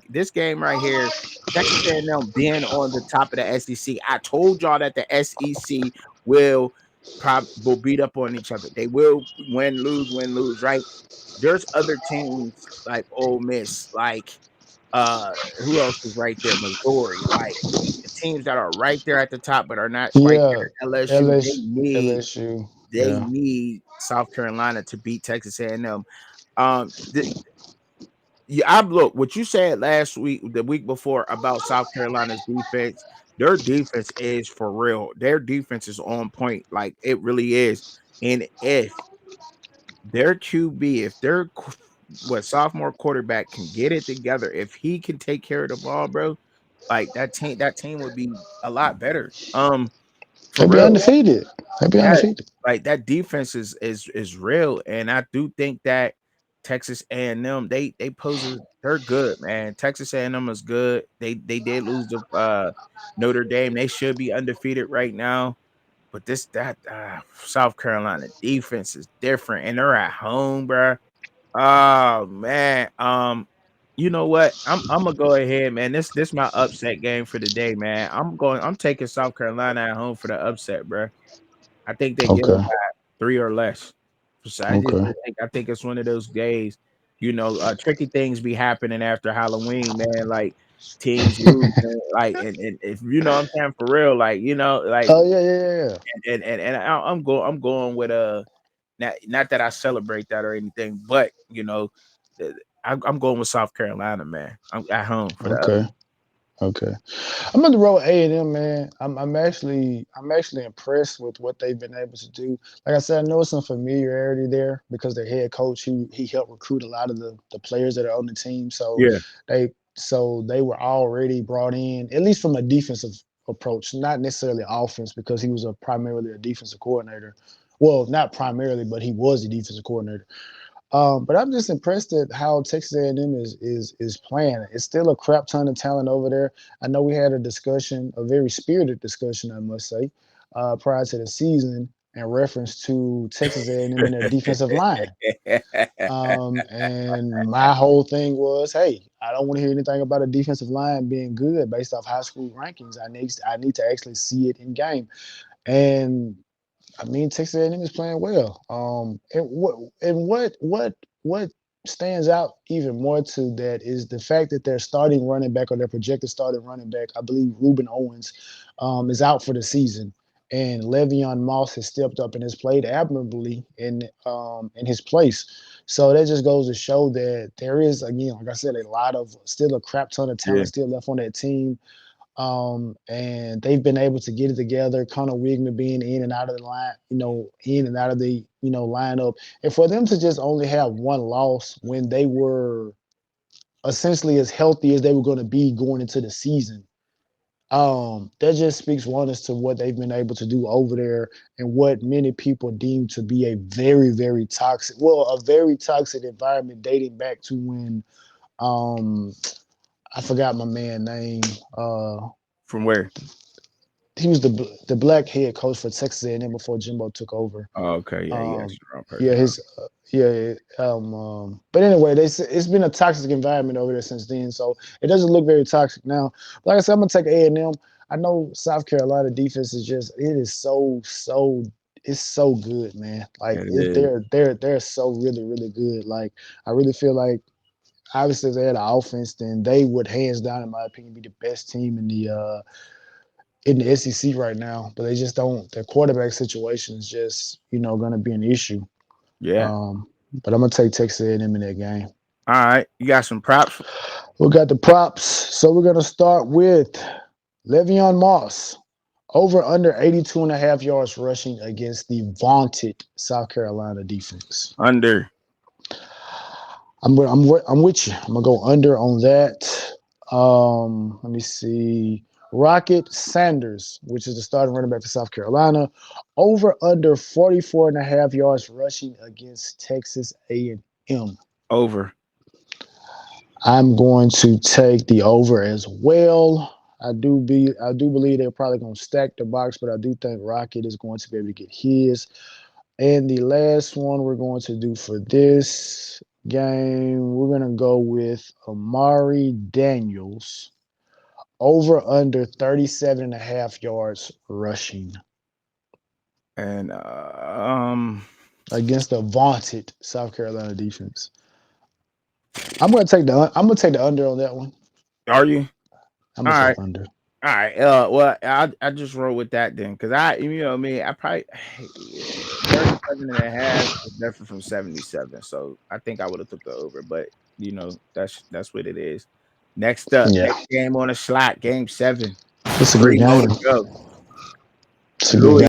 this game right here, Texas A&M being on the top of the SEC. I told y'all that the SEC will will beat up on each other. They will win, lose, right? There's other teams like Ole Miss, like who else is right there? Missouri, like the teams that are right there at the top but are not quite Yeah, there. LSU, LSU. they Yeah. need South Carolina to beat Texas A&M. Yeah, I look what you said last week, the week before about South Carolina's defense. Their defense is for real. Their defense is on point, like it really is. And if their QB, if their sophomore quarterback can get it together, if he can take care of the ball, bro, like that team would be a lot better. For They be real. undefeated. They be Yeah, undefeated. like that defense is real, and I do think that Texas A&M they pose they're good, man. Texas A&M is good. They did lose to Notre Dame. They should be undefeated right now, but this that South Carolina defense is different, and they're at home, bro. Oh man, you know what? I'm gonna go ahead, man. This my upset game for the day, man. I'm taking South Carolina at home for the upset, bro. I think they get Okay. it by 3 or less. So Okay. I think it's one of those days, tricky things be happening after Halloween, man. Like teams lose, man. Like and if you know what I'm saying for real, like like Oh yeah, yeah, yeah, yeah. I'm going with not that I celebrate that or anything, but uh, I'm going with South Carolina, man. I'm at home for the Okay. Okay. I'm on the road A&M, man. I'm actually impressed with what they've been able to do. Like I said, I know some familiarity there because their head coach he helped recruit a lot of the players that are on the team. yeah, They were already brought in, at least from a defensive approach, not necessarily offense, because he was primarily a defensive coordinator. Well, not primarily, but he was a defensive coordinator. But I'm just impressed at how Texas A&M is playing. It's still a crap ton of talent over there. I know we had a discussion, a very spirited discussion, I must say, prior to the season in reference to Texas A&M and their defensive line. yeah. And my whole thing was, hey, I don't want to hear anything about a defensive line being good based off high school rankings. I need to actually see it in game. And I mean, Texas A&M is playing well. And what stands out even more to that is the fact that their starting running back or their projected starting running back, I believe Ruben Owens, is out for the season, and Le'Veon Moss has stepped up and has played admirably in his place. So that just goes to show that there is, again, like I said, still a crap ton of talent still left on that team, and they've been able to get it together. Connor Wigman being in and out of the line, in and out of the lineup, and for them to just only have one loss when they were essentially as healthy as they were going to be going into the season. That just speaks wonders to what they've been able to do over there and what many people deem to be a very, very a very toxic environment dating back to when um I forgot my man name. From where? He was the black head coach for Texas A&M before Jimbo took over. Oh, okay, yeah, you Um, asked the wrong yeah, person. his yeah. But anyway, it's been a toxic environment over there since then, so it doesn't look very toxic now. But like I said, I'm gonna take A&M. I know South Carolina defense is it is it's so good, man. Like It is. they're so really good. Like I really feel like obviously if they had an offense, then they would hands down, in my opinion, be the best team in the SEC right now, but they just don't. Their quarterback situation is just going to be an issue. Yeah. But I'm gonna take Texas A&M in that game. All right. You got some props? We got the props, so we're gonna start with Le'Veon Moss over under 82 and a half yards rushing against the vaunted South Carolina defense. Under. I'm with you. I'm gonna go under on that. Let me see. Rocket Sanders, which is the starting running back for South Carolina, over under 44 and a half yards rushing against Texas A&M. Over. I'm going to take the over as well. I do believe they're probably going to stack the box, but I do think Rocket is going to be able to get his. And the last one we're going to do for this game. We're gonna go with Amari Daniels over under 37 and a half yards rushing And against the vaunted South Carolina defense. I'm gonna take the under on that one. are you? I'm All gonna say right. under. All right. Well, I just roll with that then, because me, I probably 37 and a half is different from 77. So I think I would have took the over, but that's what it is. Next up, Yeah, next game on the slot, game 7. it's a good 3 more game. to go. It's a good Louis game.